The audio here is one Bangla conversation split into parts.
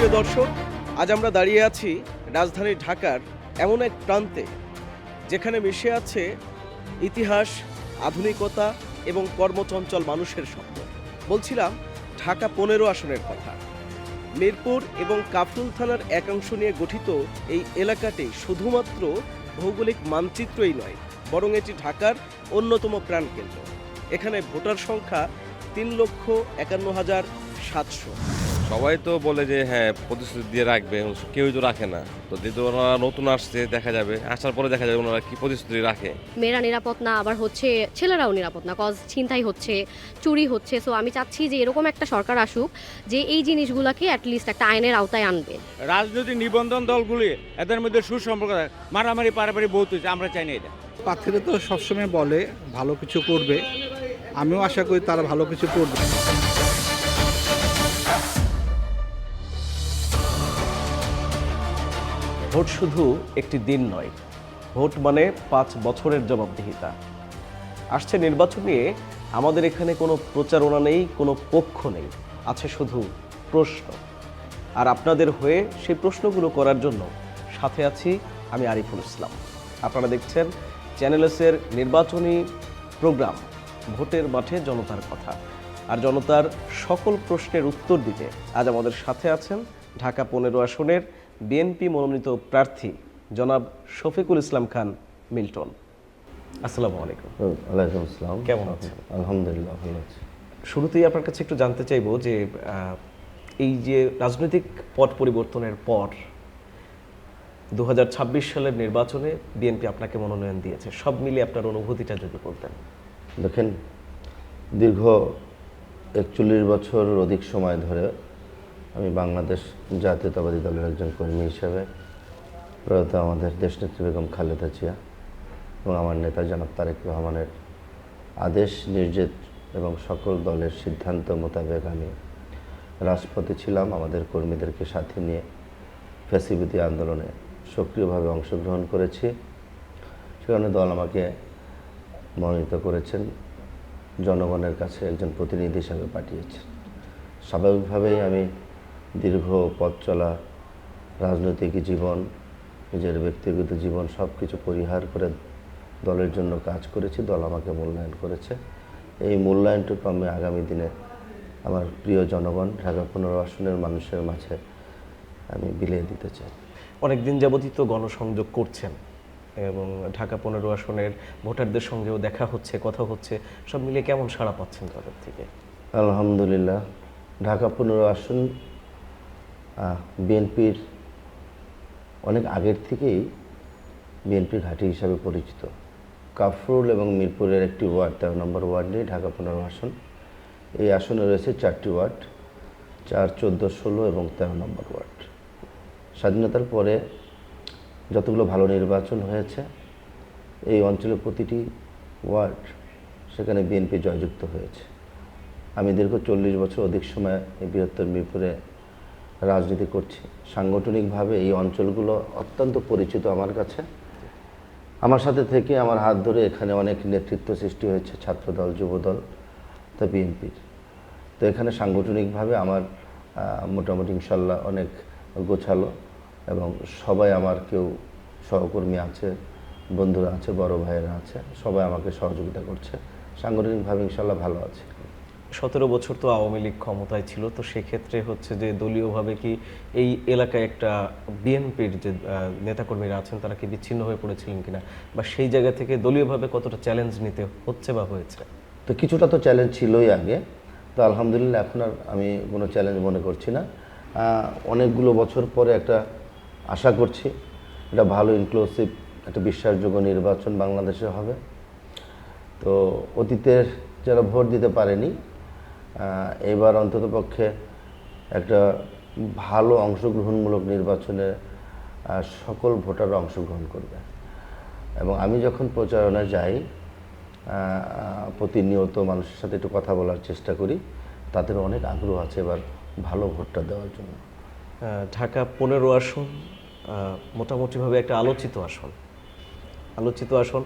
সুপ্রিয় দর্শক, আজ আমরা দাঁড়িয়ে আছি রাজধানী ঢাকার এমন এক প্রান্তে যেখানে মিশে আছে ইতিহাস, আধুনিকতা এবং কর্মচঞ্চল মানুষের শব্দ। বলছিলাম ঢাকা 15 আসনের কথা। মিরপুর এবং কাফরুল থানার একাংশ নিয়ে গঠিত এই এলাকাটি শুধুমাত্র ভৌগোলিক মানচিত্রই নয়, বরং এটি ঢাকার অন্যতম প্রাণকেন্দ্র। এখানে ভোটার সংখ্যা 3,51,700। সবাই তো বলে যে হ্যাঁ প্রতিশ্রুতি দিয়ে রাখবে, কেউই তো রাখে না। তো যেহেতু ওনারা নতুন আসছে, দেখা যাবে, আসার পরে দেখা যাবে ওনারা কি প্রতিশ্রুতি রাখে। মেয়েরা নিরাপদ না, আবার হচ্ছে ছেলেরাও নিরাপদ না, কজ ছিনতাই হচ্ছে, চুরি হচ্ছে। সো আমি চাচ্ছি যে এরকম একটা সরকার আসুক যে এই জিনিসগুলোকে অ্যাটলিস্ট একটা আইনের আওতায় আনবে। রাজনৈতিক নিবন্ধন দলগুলি এদের মধ্যে সুসম্পর্ক, মারামারি পারাপারি বহুত হচ্ছে, আমরা চাই না এটা। প্রার্থীরা তো সবসময় বলে ভালো কিছু করবে, আমিও আশা করি তারা ভালো কিছু করবে। ভোট শুধু একটি দিন নয়, ভোট মানে 5 বছরের জবাবদিহিতা। আসছে নির্বাচন নিয়ে আমাদের এখানে কোনো প্রচারণা নেই, কোনো পক্ষ নেই, আছে শুধু প্রশ্ন। আর আপনাদের হয়ে সেই প্রশ্নগুলো করার জন্য সাথে আছি আমি আরিফুল ইসলাম। আপনারা দেখছেন চ্যানেল এসের নির্বাচনী প্রোগ্রাম ভোটের মাঠে জনতার কথা। আর জনতার সকল প্রশ্নের উত্তর দিতে আজ আমাদের সাথে আছেন ঢাকা 15 আসনের বিএনপি মনোনীত প্রার্থী জনাব শফিকুল ইসলাম খান মিল্টন। আসসালামু আলাইকুম। ওয়ালাইকুম আসসালাম। কেমন আছেন? আলহামদুলিল্লাহ ভালো আছি। শুরুতেই আপনার কাছে একটু জানতে চাইবো যে এই যে রাজনৈতিক পট পরিবর্তনের পর 2026 সালের নির্বাচনে বিএনপি আপনাকে মনোনয়ন দিয়েছে, সব মিলিয়ে আপনার অনুভূতিটা যদি বলতেন। দেখেন, দীর্ঘ 41 বছর অধিক সময় ধরে আমি বাংলাদেশ জাতীয়তাবাদী দলের একজন কর্মী হিসেবে প্রয়াত আমাদের দেশনেত্রী বেগম খালেদা জিয়া এবং আমার নেতা জনাব তারেক রহমানের আদেশ নির্দেশ এবং সকল দলের সিদ্ধান্ত মোতাবেক আমি রাজপথে ছিলাম। আমাদের কর্মীদেরকে সাথে নিয়ে ফ্যাসিবিটি আন্দোলনে সক্রিয়ভাবে অংশগ্রহণ করেছি। সেখানে দল আমাকে মনোনীত করেছেন, জনগণের কাছে একজন প্রতিনিধি হিসাবে পাঠিয়েছেন। স্বাভাবিকভাবেই আমি দীর্ঘ পথ চলা রাজনৈতিক জীবন, নিজের ব্যক্তিগত জীবন সব কিছু পরিহার করে দলের জন্য কাজ করেছি। দল আমাকে মূল্যায়ন করেছে। এই মূল্যায়নটুকু আমি আগামী দিনে আমার প্রিয় জনগণ, ঢাকা 15 আসনের মানুষের মাঝে আমি বিলিয়ে দিতে চাই। অনেক দিন যাবতই তো গণসংযোগ করছেন এবং ঢাকা 15 আসনের ভোটারদের সঙ্গেও দেখা হচ্ছে, কথা হচ্ছে, সব মিলিয়ে কেমন সাড়া পাচ্ছেন তাদের থেকে? আলহামদুলিল্লাহ, ঢাকা 15 আসন বিএনপির অনেক আগের থেকেই বিএনপির ঘাঁটি হিসাবে পরিচিত। কাফরুল এবং মিরপুরের একটি ওয়ার্ড, 13 নম্বর ওয়ার্ড নিয়ে ঢাকা 15 আসন। এই আসনে রয়েছে 4টি ওয়ার্ড, 4, 14, 16 এবং 13 নম্বর ওয়ার্ড। স্বাধীনতার পরে যতগুলো ভালো নির্বাচন হয়েছে, এই অঞ্চলের প্রতিটি ওয়ার্ড সেখানে বিএনপি জয়যুক্ত হয়েছে। আমি দীর্ঘ 40 বছর অধিক সময় এই বৃহত্তর মিরপুরে রাজনীতি করছি। সাংগঠনিকভাবে এই অঞ্চলগুলো অত্যন্ত পরিচিত আমার কাছে। আমার সাথে থেকে আমার হাত ধরে এখানে অনেক নেতৃত্ব সৃষ্টি হয়েছে, ছাত্রদল, যুবদল, তা বিএনপির। তো এখানে সাংগঠনিকভাবে আমার মোটামুটি ইনশাল্লাহ অনেক গোছালো এবং সবাই আমার, কেউ সহকর্মী আছে, বন্ধুরা আছে, বড় ভাইয়েরা আছে, সবাই আমাকে সহযোগিতা করছে। সাংগঠনিকভাবে ইনশাল্লাহ ভালো আছে। 17 বছর তো আওয়ামী লীগ ক্ষমতায় ছিল, তো সেক্ষেত্রে হচ্ছে যে দলীয়ভাবে কি এই এলাকায় একটা বিএনপির যে নেতাকর্মীরা আছেন তারা কি বিচ্ছিন্ন হয়ে পড়েছিলেন কিনা, বা সেই জায়গা থেকে দলীয়ভাবে কতটা চ্যালেঞ্জ নিতে হচ্ছে বা হয়েছে? তো কিছুটা তো চ্যালেঞ্জ ছিলই আগে, তো আলহামদুলিল্লাহ এখন আর আমি কোনো চ্যালেঞ্জ মনে করছি না। অনেকগুলো বছর পরে একটা আশা করছি এটা ভালো ইনক্লুসিভ একটা বিশ্বাসযোগ্য নির্বাচন বাংলাদেশে হবে। তো অতীতের যারা ভোট দিতে পারেনি, এবার অন্ততপক্ষে একটা ভালো অংশগ্রহণমূলক নির্বাচনে সকল ভোটাররা অংশগ্রহণ করবে। এবং আমি যখন প্রচারণায় যাই, প্রতিনিয়ত মানুষের সাথে একটু কথা বলার চেষ্টা করি, তাদের অনেক আগ্রহ আছে এবার ভালো ভোটটা দেওয়ার জন্য। ঢাকা 15 আসন মোটামুটিভাবে একটা আলোচিত আসন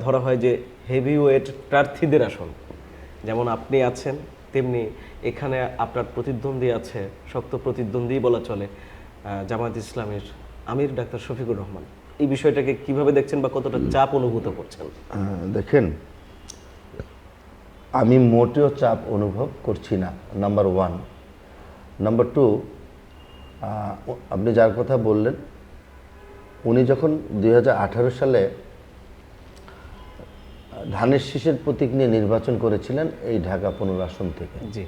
ধরা হয় যে হেভিওয়েট প্রার্থীদের আসন। যেমন আপনি আছেন, তেমনি এখানে আপনার প্রতিদ্বন্দ্বী আছে, শক্ত প্রতিদ্বন্দ্বী বলা চলে, জামায়াত ইসলামের আমির ডাক্তার শফিকুর রহমান। এই বিষয়টাকে কিভাবে দেখছেন বা কতটা চাপ অনুভূত করছেন? দেখেন, আমি মোটেও চাপ অনুভব করছি না, নাম্বার ওয়ান। নাম্বার টু, আপনি যার কথা বললেন, উনি যখন 2018 সালে ধানের শীষের প্রতীক নিয়ে নির্বাচন করেছিলেন এই ঢাকা 15 আসন থেকে, জি,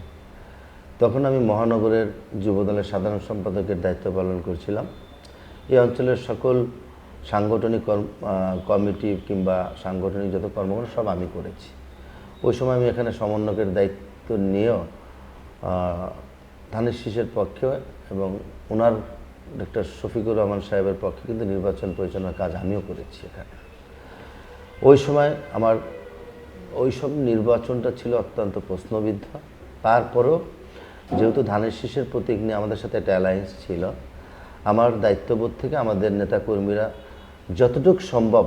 তখন আমি মহানগরের যুবদলের সাধারণ সম্পাদকের দায়িত্ব পালন করছিলাম। এই অঞ্চলের সকল সাংগঠনিক কমিটি কিংবা সাংগঠনিক যত কর্মকাণ্ড সব আমি করেছি। ওই সময় আমি এখানে সমন্বয়কের দায়িত্ব নিয়েও ধানের শীষের পক্ষে এবং ওনার ডক্টর শফিকুর রহমান সাহেবের পক্ষে কিন্তু নির্বাচন পরিচালনার কাজ আমিও করেছি এখানে। ওই সময় আমার ওই সব নির্বাচনটা ছিল অত্যন্ত প্রশ্নবিদ্ধ। তারপরেও যেহেতু ধানের শীষের প্রতীক নিয়ে আমাদের সাথে একটা অ্যালায়েন্স ছিল, আমার দায়িত্ববোধ থেকে আমাদের নেতাকর্মীরা যতটুকু সম্ভব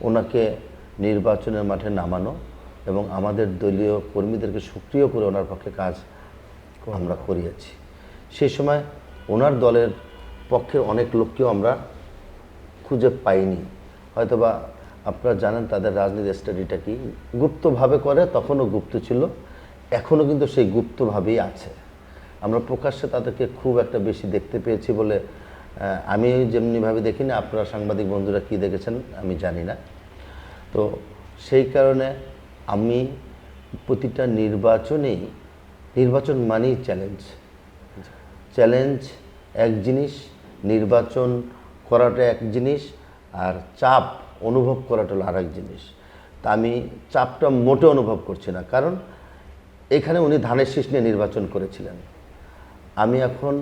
ওনাকে নির্বাচনের মাঠে নামানো এবং আমাদের দলীয় কর্মীদেরকে সক্রিয় করে ওনার পক্ষে কাজ আমরা করিয়েছি। সেই সময় ওনার দলের পক্ষের অনেক লোককেও আমরা খুঁজে পাইনি। হয়তোবা আপনারা জানেন তাদের রাজনীতি স্টাডিটা কি, গুপ্তভাবে করে, তখনও গুপ্ত ছিল, এখনও কিন্তু সেই গুপ্তভাবেই আছে। আমরা প্রকাশ্যে তাদেরকে খুব একটা বেশি দেখতে পেয়েছি বলে আমি যেমনিভাবে দেখিনি, আপনারা সাংবাদিক বন্ধুরা কি দেখেছেন আমি জানি না। তো সেই কারণে আমি প্রতিটা নির্বাচনেই, নির্বাচন মানেই চ্যালেঞ্জ এক জিনিস, নির্বাচন করাটা এক জিনিস, আর চাপ অনুভব করাটা হলো আরেক জিনিস। তা আমি চাপটা মোটে অনুভব করছি না, কারণ এখানে উনি ধানের শীষ নিয়ে নির্বাচন করেছিলেন। আমি এখন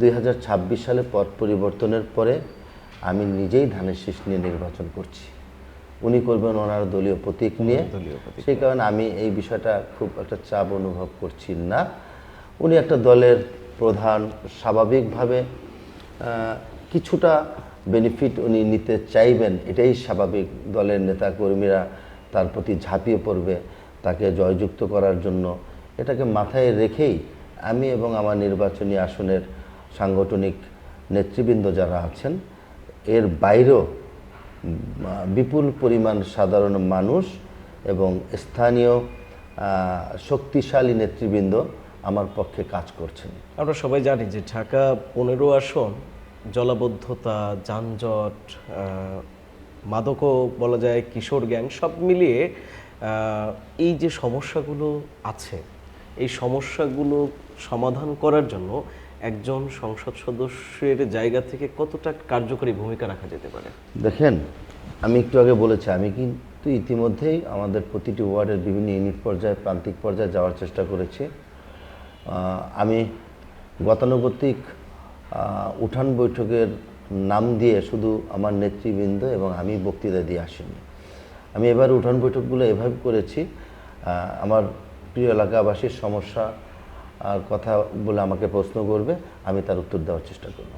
2026 সালে পট পরিবর্তনের পরে আমি নিজেই ধানের শীষ নিয়ে নির্বাচন করছি, উনি করবেন ওনার দলীয় প্রতীক নিয়ে। সেই কারণে আমি এই বিষয়টা খুব একটা চাপ অনুভব করছি না। উনি একটা দলের প্রধান, স্বাভাবিকভাবে কিছুটা বেনিফিট উনি নিতে চাইবেন, এটাই স্বাভাবিক। দলের নেতা কর্মীরা তার প্রতি ঝাঁপিয়ে পড়বে তাকে জয়যুক্ত করার জন্য। এটাকে মাথায় রেখেই আমি এবং আমার নির্বাচনী আসনের সাংগঠনিক নেতৃবৃন্দ যারা আছেন, এর বাইরেও বিপুল পরিমাণ সাধারণ মানুষ এবং স্থানীয় শক্তিশালী নেতৃবৃন্দ আমার পক্ষে কাজ করছেন। আমরা সবাই জানি যে ঢাকা 15 আসন জলাবদ্ধতা, যানজট, মাদকও বলা যায়, কিশোর গ্যাং, সব মিলিয়ে এই যে সমস্যাগুলো আছে, এই সমস্যাগুলো সমাধান করার জন্য একজন সংসদ সদস্যের জায়গা থেকে কতটা কার্যকরী ভূমিকা রাখা যেতে পারে? দেখেন, আমি একটু আগে বলেছি, আমি কিন্তু ইতিমধ্যেই আমাদের প্রতিটি ওয়ার্ডের বিভিন্ন ইউনিট পর্যায়ে, প্রান্তিক পর্যায়ে যাওয়ার চেষ্টা করেছি। আমি গতানুগতিক উঠান বৈঠকের নাম দিয়ে শুধু আমার নেতৃবৃন্দ এবং আমি বক্তৃতা দিয়ে আসিনি। আমি এবার উঠান বৈঠকগুলো এভাবে করেছি, আমার প্রিয় এলাকাবাসীর সমস্যা আর কথা বলে আমাকে প্রশ্ন করবে, আমি তার উত্তর দেওয়ার চেষ্টা করব।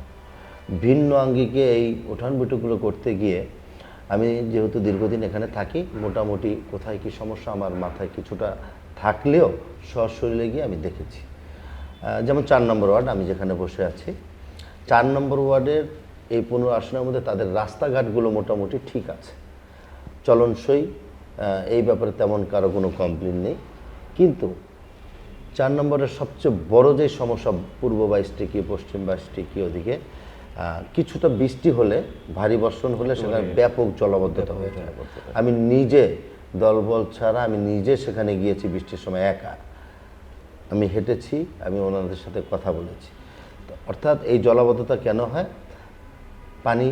ভিন্ন আঙ্গিকে এই উঠান বৈঠকগুলো করতে গিয়ে আমি যেহেতু দীর্ঘদিন এখানে থাকি, মোটামুটি কোথায় কি সমস্যা আমার মাথায় কিছুটা থাকলেও সশরীরে গিয়ে আমি দেখেছি। যেমন 4 নম্বর ওয়ার্ড, আমি যেখানে বসে আছি, 4 নম্বর ওয়ার্ডের এই 15 আসনের মধ্যে তাদের রাস্তাঘাটগুলো মোটামুটি ঠিক আছে, চলনসই, এই ব্যাপারে তেমন কারো কোনো কমপ্লেন নেই। কিন্তু 4 নম্বরের সবচেয়ে বড় যে সমস্যা, পূর্ব 22 টিকি, পশ্চিম 22 টিকি, ওদিকে কিছুটা বৃষ্টি হলে, ভারী বর্ষণ হলে সেখানে ব্যাপক জলাবদ্ধতা হয়ে যায়। আমি নিজে দলবল ছাড়া আমি নিজে সেখানে গিয়েছি বৃষ্টির সময়, একা আমি হেঁটেছি, আমি ওনাদের সাথে কথা বলেছি। অর্থাৎ এই জলাবদ্ধতা কেন হয়? পানি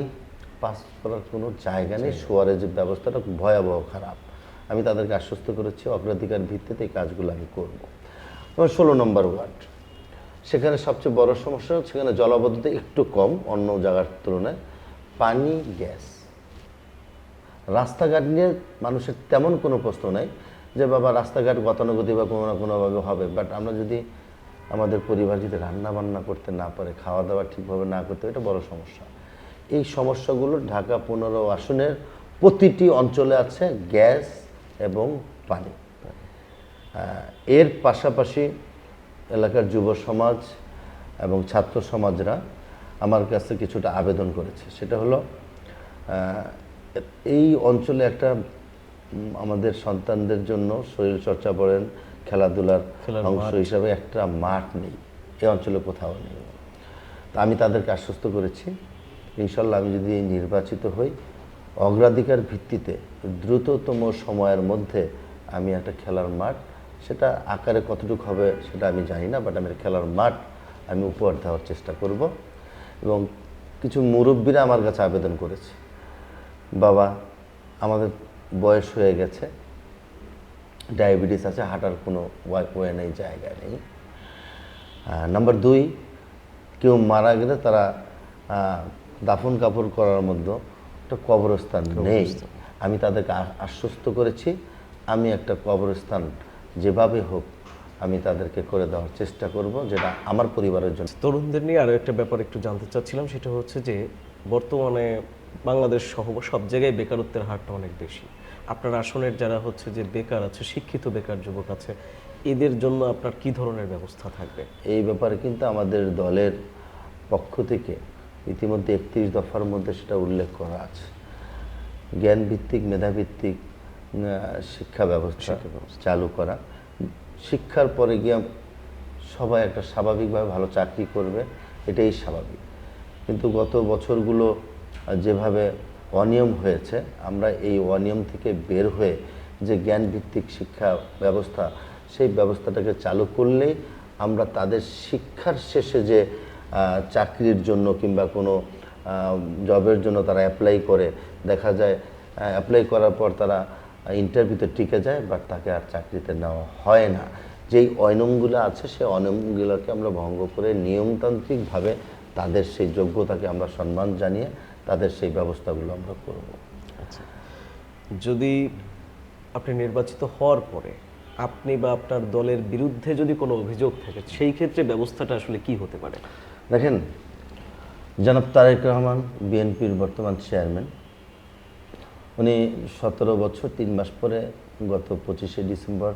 পাস করার কোনো জায়গা নেই, সোয়ারেজের ব্যবস্থাটা ভয়াবহ খারাপ। আমি তাদেরকে আশ্বস্ত করেছি অগ্রাধিকার ভিত্তিতে এই কাজগুলো আমি করব। 16 নম্বর ওয়ার্ড, সেখানে সবচেয়ে বড় সমস্যা, সেখানে জলাবদ্ধতা একটু কম অন্য জায়গার তুলনায়, পানি, গ্যাস, রাস্তাঘাট নিয়ে মানুষের তেমন কোনো প্রশ্ন নাই যে বাবা রাস্তাঘাট গতানুগতি বা কোনো না কোনোভাবে হবে। বাট আমরা যদি আমাদের পরিবার যদি রান্না বান্না করতে না পারে, খাওয়া দাওয়া ঠিকভাবে না করতে, এটা বড় সমস্যা। এই সমস্যাগুলো ঢাকা 15 আসনের প্রতিটি অঞ্চলে আছে, গ্যাস এবং পানি। এর পাশাপাশি এলাকার যুব সমাজ এবং ছাত্র সমাজরা আমার কাছে কিছুটা আবেদন করেছে। সেটা হলো এই অঞ্চলে একটা আমাদের সন্তানদের জন্য শরীরচর্চা বলেন, খেলাধুলার অংশ হিসাবে একটা মাঠ নেই, এই অঞ্চলে কোথাও নেই। তা আমি তাদেরকে আশ্বস্ত করেছি, ইনশাল্লাহ আমি যদি নির্বাচিত হই, অগ্রাধিকার ভিত্তিতে দ্রুততম সময়ের মধ্যে আমি একটা খেলার মাঠ, সেটা আকারে কতটুকু হবে সেটা আমি জানি না, বাট আমি খেলার মাঠ আমি উপহার দেওয়ার চেষ্টা করব। এবং কিছু মুরব্বীরা আমার কাছে আবেদন করেছে, বাবা আমাদের বয়স হয়ে গেছে, ডায়াবেটিস আছে, হাঁটার কোনো ওয়ে নেই, জায়গা নেই। নাম্বার 2, কেউ মারা গেলে তারা দাফন কাপড় করার মধ্যে একটা কবরস্থান নেই। আমি তাদেরকে আশ্বস্ত করেছি, আমি একটা কবরস্থান যেভাবে হোক আমি তাদেরকে করে দেওয়ার চেষ্টা করব, যেটা আমার পরিবারের জন্য। তরুণদের নিয়ে আরও একটা ব্যাপার একটু জানতে চাচ্ছিলাম, সেটা হচ্ছে যে বর্তমানে বাংলাদেশ সহ সব জায়গায় বেকারত্বের হারটা অনেক বেশি। আপনার আসনের যারা হচ্ছে যে বেকার আছে, শিক্ষিত বেকার যুবক আছে, এদের জন্য আপনার কি ধরনের ব্যবস্থা থাকবে? এই ব্যাপারে কিন্তু আমাদের দলের পক্ষ থেকে ইতিমধ্যে 31 দফার মধ্যে সেটা উল্লেখ করা আছে। জ্ঞানভিত্তিক, মেধাভিত্তিক শিক্ষা ব্যবস্থা চালু করা, শিক্ষার পরে গিয়ে সবাই একটা স্বাভাবিকভাবে ভালো চাকরি করবে, এটাই স্বাভাবিক। কিন্তু গত বছরগুলো যেভাবে অনিয়ম হয়েছে, আমরা এই অনিয়ম থেকে বের হয়ে যে জ্ঞানভিত্তিক শিক্ষা ব্যবস্থা, সেই ব্যবস্থাটাকে চালু করলেই আমরা তাদের শিক্ষার শেষে যে চাকরির জন্য কিংবা কোনো জবের জন্য তারা অ্যাপ্লাই করে, দেখা যায় অ্যাপ্লাই করার পর তারা ইন্টারভিউতে টিকে যায়, বাট তাকে আর চাকরিতে নেওয়া হয় না। যেই অনিয়মগুলো আছে সেই অনিয়মগুলোকে আমরা ভঙ্গ করে নিয়মতান্ত্রিকভাবে তাদের সেই যোগ্যতাকে আমরা সম্মান জানিয়ে তাদের সেই ব্যবস্থাগুলো আমরা করব। আচ্ছা, যদি আপনি নির্বাচিত হওয়ার পরে আপনি বা আপনার দলের বিরুদ্ধে যদি কোনো অভিযোগ থাকে, সেই ক্ষেত্রে ব্যবস্থাটা আসলে কি হতে পারে? দেখেন, জনাব তারেক রহমান বিএনপির বর্তমান চেয়ারম্যান, উনি 17 বছর 3 মাস পরে গত 25শে ডিসেম্বর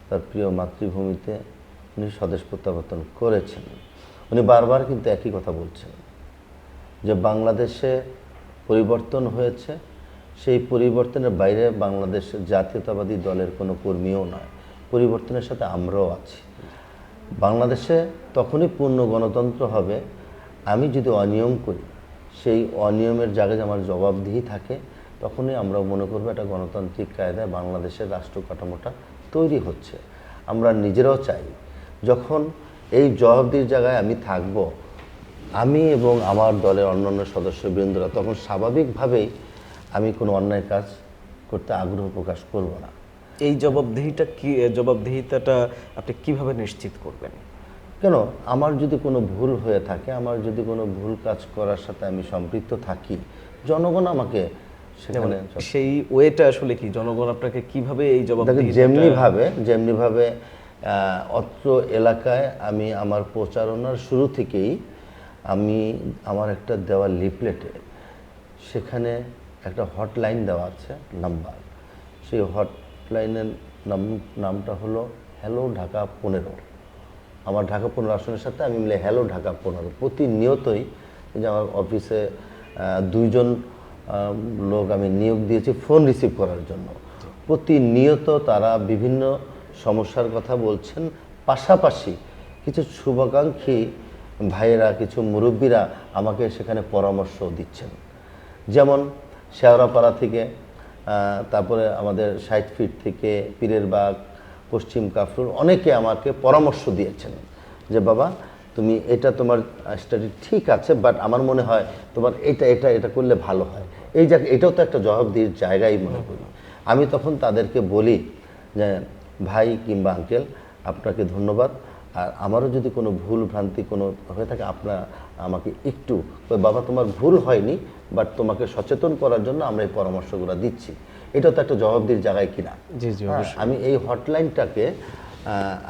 তার প্রিয় মাতৃভূমিতে উনি স্বদেশ প্রত্যাবর্তন করেছেন। উনি বারবার কিন্তু একই কথা বলছেন যে বাংলাদেশে পরিবর্তন হয়েছে, সেই পরিবর্তনের বাইরে বাংলাদেশ জাতীয়তাবাদী দলের কোনো কর্মীও নয়, পরিবর্তনের সাথে আমরাও আছি। বাংলাদেশে তখনই পূর্ণ গণতন্ত্র হবে আমি যদি অনিয়ম করি, সেই অনিয়মের জায়গায় আমার জবাবদিহি থাকে, তখনই আমরা মনে করবো একটা গণতান্ত্রিক কায়দায় বাংলাদেশের রাষ্ট্র কাঠামোটা তৈরি হচ্ছে। আমরা নিজেরাও চাই যখন এই জবাবদিহির জায়গায় আমি থাকব, আমি এবং আমার দলের অন্যান্য সদস্যবৃন্দরা, তখন স্বাভাবিকভাবেই আমি কোনো অন্যায় কাজ করতে আগ্রহ প্রকাশ করব না। এই জবাবদিহিতাটা আপনি কিভাবে নিশ্চিত করবেন? কেন, আমার যদি কোনো ভুল হয়ে থাকে, আমার যদি কোনো ভুল কাজ করার সাথে আমি সম্পৃক্ত থাকি, জনগণ আমাকে সেখানে সেই ওয়েটা আসলে কি, জনগণ আপনাকে কিভাবে এই জবাবদিহিতা? যেমনিভাবে অত্র এলাকায় আমি আমার প্রচারণার শুরু থেকেই আমি আমার একটা দেওয়া লিফলেটে সেখানে একটা হটলাইন দেওয়া আছে নাম্বার, সেই হটলাইনের নামটা হলো হ্যালো ঢাকা 15। আমার ঢাকা 15 আসনের সাথে আমি মিলে হ্যালো ঢাকা 15। প্রতিনিয়তই যে আমার অফিসে 2 জন লোক আমি নিয়োগ দিয়েছি ফোন রিসিভ করার জন্য। প্রতিনিয়ত তারা বিভিন্ন সমস্যার কথা বলছেন, পাশাপাশি কিছু শুভাকাঙ্ক্ষী ভাইয়েরা, কিছু মুরব্বীরা আমাকে সেখানে পরামর্শ দিচ্ছেন। যেমন শেওড়াপাড়া থেকে, তারপরে আমাদের 60 ফিট থেকে, পীরের বাগ, পশ্চিম কাফরুল, অনেকে আমাকে পরামর্শ দিয়েছেন যে বাবা তুমি এটা তোমার স্টাডি ঠিক আছে, বাট আমার মনে হয় তোমার এটা করলে ভালো হয়। এটাও তো একটা জবাবদিহির জায়গায় মনে করি। আমি তখন তাদেরকে বলি যে ভাই কিংবা আঙ্কেল, আপনাকে ধন্যবাদ, আর আমারও যদি কোনো ভুল ভ্রান্তি কোনো হয়ে থাকে আপনারা আমাকে একটু, বাবা তোমার ভুল হয়নি, বাট তোমাকে সচেতন করার জন্য আমরা এই পরামর্শগুলো দিচ্ছি। এটাও তো একটা জবাবদিহির জায়গায় কিনা। আমি এই হটলাইনটাকে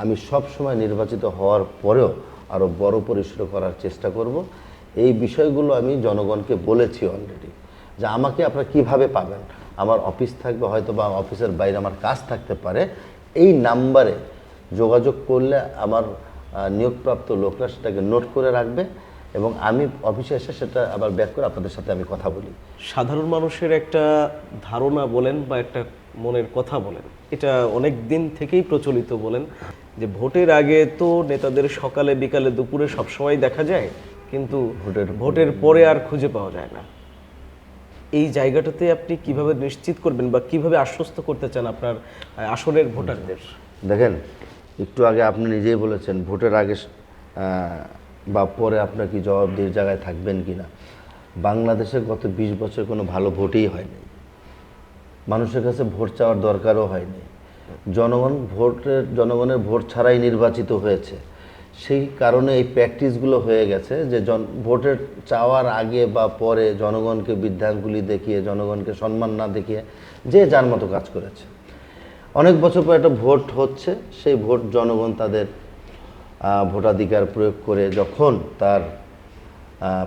আমি সব সময় নির্বাচিত হওয়ার পরেও আরও বড় পরিসরে করার চেষ্টা করব। এই বিষয়গুলো আমি জনগণকে বলেছি অলরেডি, যে আমাকে আপনারা কিভাবে পাবেন। আমার অফিস থাকবে, হয়তো বা অফিসের বাইরে আমার কাজ থাকতে পারে, এই নাম্বারে যোগাযোগ করলে আমার নিয়োগপ্রাপ্ত লোকরা সেটাকে নোট করে রাখবে এবং আমি অফিসে এসে সেটা আবার ব্যাক করে আপনাদের সাথে আমি কথা বলি। সাধারণ মানুষের একটা ধারণা বলেন বা একটা মনের কথা বলেন, এটা অনেক দিন থেকেই প্রচলিত বলেন যে ভোটের আগে তো নেতাদের সকালে বিকালে দুপুরে সবসময় দেখা যায়, কিন্তু ভোটের পরে আর খুঁজে পাওয়া যায় না। এই জায়গাটাতে আপনি কিভাবে নিশ্চিত করবেন বা কিভাবে আশ্বস্ত করতে চান আপনার আসনের ভোটারদের? দেখেন, একটু আগে আপনি নিজেই বলেছেন ভোটের আগে বা পরে আপনার কি জবাবদিহির জায়গায় থাকবেন কি না। বাংলাদেশে গত 20 বছর কোনো ভালো ভোটই হয়নি, মানুষের কাছে ভোট চাওয়ার দরকারও হয়নি। জনগণের ভোট ছাড়াই নির্বাচিত হয়েছে। সেই কারণে এই প্র্যাকটিসগুলো হয়ে গেছে যে ভোটের চাওয়ার আগে বা পরে জনগণকে বৃদ্ধাঙ্গুলি দেখিয়ে, জনগণকে সম্মান না দেখিয়ে যে যার মতো কাজ করেছে। অনেক বছর পর একটা ভোট হচ্ছে, সেই ভোট জনগণ তাদের ভোটাধিকার প্রয়োগ করে যখন তার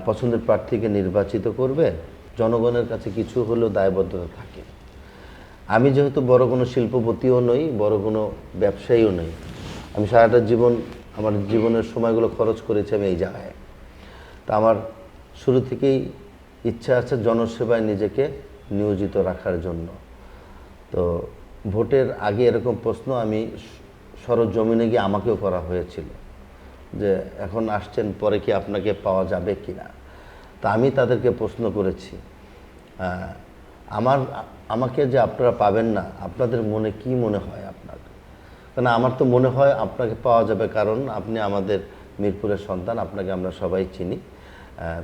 পছন্দের প্রার্থীকে নির্বাচিত করবে, জনগণের কাছে কিছু হলেও দায়বদ্ধতা থাকে। আমি যেহেতু বড় কোনো শিল্পপতিও নই, বড় কোনো ব্যবসায়ীও নই, আমি সারাটা জীবন আমার জীবনের সময়গুলো খরচ করেছি আমি এই জায়গায়। তা আমার শুরু থেকেই ইচ্ছা আছে জনসেবায় নিজেকে নিয়োজিত রাখার জন্য। তো ভোটের আগে এরকম প্রশ্ন আমি সরজমিনে গিয়ে আমাকেও করা হয়েছিল যে এখন আসছেন, পরে কি আপনাকে পাওয়া যাবে কি না। তা আমি তাদেরকে প্রশ্ন করেছি, আমাকে যে আপনারা পাবেন না, আপনাদের মনে কি মনে হয় আপনার? কারণ আমার তো মনে হয় আপনাকে পাওয়া যাবে, কারণ আপনি আমাদের মিরপুরের সন্তান, আপনাকে আমরা সবাই চিনি।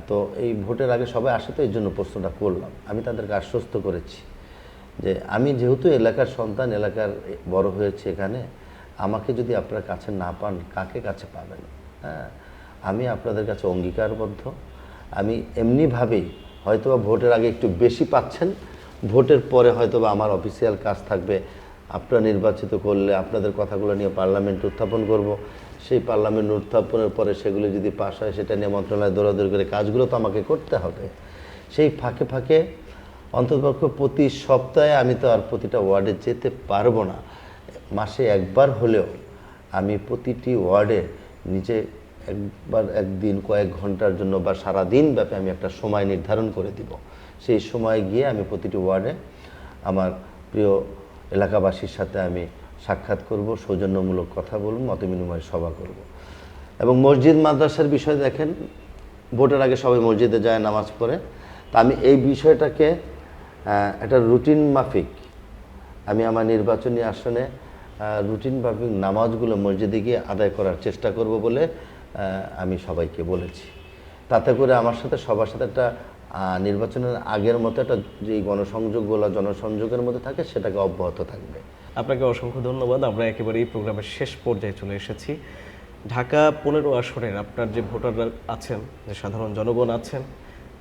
তো এই ভোটের আগে সবাই আসে, তো এই জন্য প্রশ্নটা করলাম। আমি তাদেরকে আশ্বস্ত করেছি যে আমি যেহেতু এলাকার সন্তান, এলাকার বড় হয়েছে এখানে, আমাকে যদি আপনারা কাছে না পান, কাকে কাছে পাবেন? হ্যাঁ, আমি আপনাদের কাছে অঙ্গীকারবদ্ধ। আমি এমনিভাবেই হয়তোবা ভোটের আগে একটু বেশি পাচ্ছেন, ভোটের পরে হয়তোবা আমার অফিসিয়াল কাজ থাকবে, আপনারা নির্বাচিত করলে আপনাদের কথাগুলো নিয়ে পার্লামেন্টে উত্থাপন করব। সেই পার্লামেন্ট উত্থাপনের পরে সেগুলো যদি পাশ হয়, সেটা নিয়ে মন্ত্রণালয়ে দৌড়াদৌড়ি করে কাজগুলো তো আমাকে করতে হবে। সেই ফাঁকে ফাঁকে অন্ততপক্ষে প্রতি সপ্তাহে আমি তো আর প্রতিটা ওয়ার্ডে যেতে পারবো না, মাসে একবার হলেও আমি প্রতিটি ওয়ার্ডে নিজে একবার একদিন কয়েক ঘন্টার জন্য বা সারাদিন ব্যাপী আমি একটা সময় নির্ধারণ করে দিব। সেই সময় গিয়ে আমি প্রতিটি ওয়ার্ডে আমার প্রিয় এলাকাবাসীর সাথে আমি সাক্ষাৎ করব, সৌজন্যমূলক কথা বলব, মতবিনিময় সভা করব। এবং মসজিদ মাদ্রাসার বিষয় দেখেন, ভোটের আগে সবাই মসজিদে যায় নামাজ পড়ে। তা আমি এই বিষয়টাকে একটা রুটিন মাফিক, আমি আমার নির্বাচনী আসনে রুটিন মাফিক নামাজগুলো মসজিদে গিয়ে আদায় করার চেষ্টা করব বলে আমি সবাইকে বলেছি। তাতে করে আমার সাথে সবার সাথে একটা নির্বাচনের আগের মতো একটা যে গণসংযোগগুলো জনসংযোগের মধ্যে থাকে, সেটাকে অব্যাহত থাকবে। আপনাকে অসংখ্য ধন্যবাদ। আমরা একেবারে এই প্রোগ্রামের শেষ পর্যায়ে চলে এসেছি। ঢাকা 15 আসনের আপনার যে ভোটাররা আছেন, যে সাধারণ জনগণ আছেন,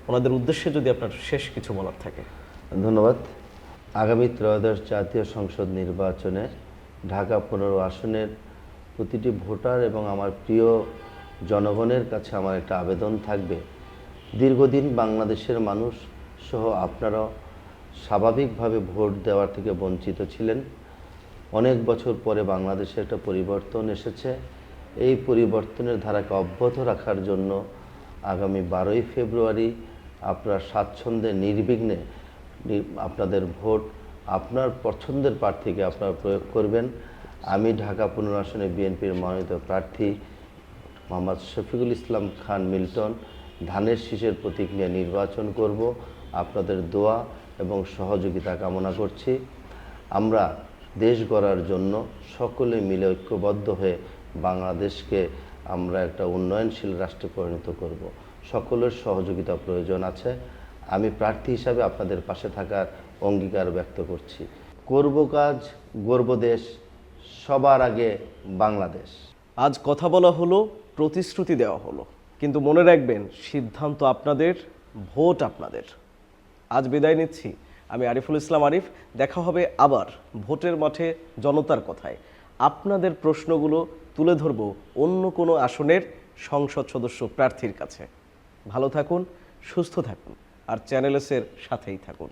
ওনাদের উদ্দেশ্যে যদি আপনার শেষ কিছু বলার থাকে। ধন্যবাদ। আগামী ত্রয়োদশ জাতীয় সংসদ নির্বাচনে ঢাকা 15 আসনের প্রতিটি ভোটার এবং আমার প্রিয় জনগণের কাছে আমার একটা আবেদন থাকবে, দীর্ঘদিন বাংলাদেশের মানুষ সহ আপনারাও স্বাভাবিকভাবে ভোট দেওয়ার থেকে বঞ্চিত ছিলেন। অনেক বছর পরে বাংলাদেশে একটা পরিবর্তন এসেছে। এই পরিবর্তনের ধারাকে অব্যাহত রাখার জন্য আগামী 12ই ফেব্রুয়ারি আপনারা স্বাচ্ছন্দ্যে নির্বিঘ্নে আপনাদের ভোট আপনার পছন্দের প্রার্থীকে আপনারা প্রয়োগ করবেন। আমি ঢাকা 15 আসনে বিএনপির মনোনীত প্রার্থী মোহাম্মদ শফিকুল ইসলাম খান মিল্টন ধানের শীষের প্রতীক নিয়ে নির্বাচন করব। আপনাদের দোয়া এবং সহযোগিতা কামনা করছি। আমরা দেশ গড়ার জন্য সকলে মিলে ঐক্যবদ্ধ হয়ে বাংলাদেশকে আমরা একটা উন্নয়নশীল রাষ্ট্রে পরিণত করব। সকলের সহযোগিতা প্রয়োজন আছে। আমি প্রার্থী হিসাবে আপনাদের পাশে থাকার অঙ্গীকার ব্যক্ত করছি। করব কাজ, গর্ব দেশ, সবার আগে বাংলাদেশ। আজ কথা বলা হলো, প্রতিশ্রুতি দেওয়া হলো, কিন্তু মনে রাখবেন সিদ্ধান্ত আপনাদের, ভোট আপনাদের। আজ বিদায় নিচ্ছি। আমি আরিফুল ইসলাম আরিফ। দেখা হবে আবার ভোটের মাঠে জনতার কথায়। আপনাদের প্রশ্নগুলো তুলে ধরব অন্য কোনো আসনের সংসদ সদস্য প্রার্থীর কাছে। ভালো থাকুন, সুস্থ থাকুন, আর চ্যানেল এসের সাথেই থাকুন।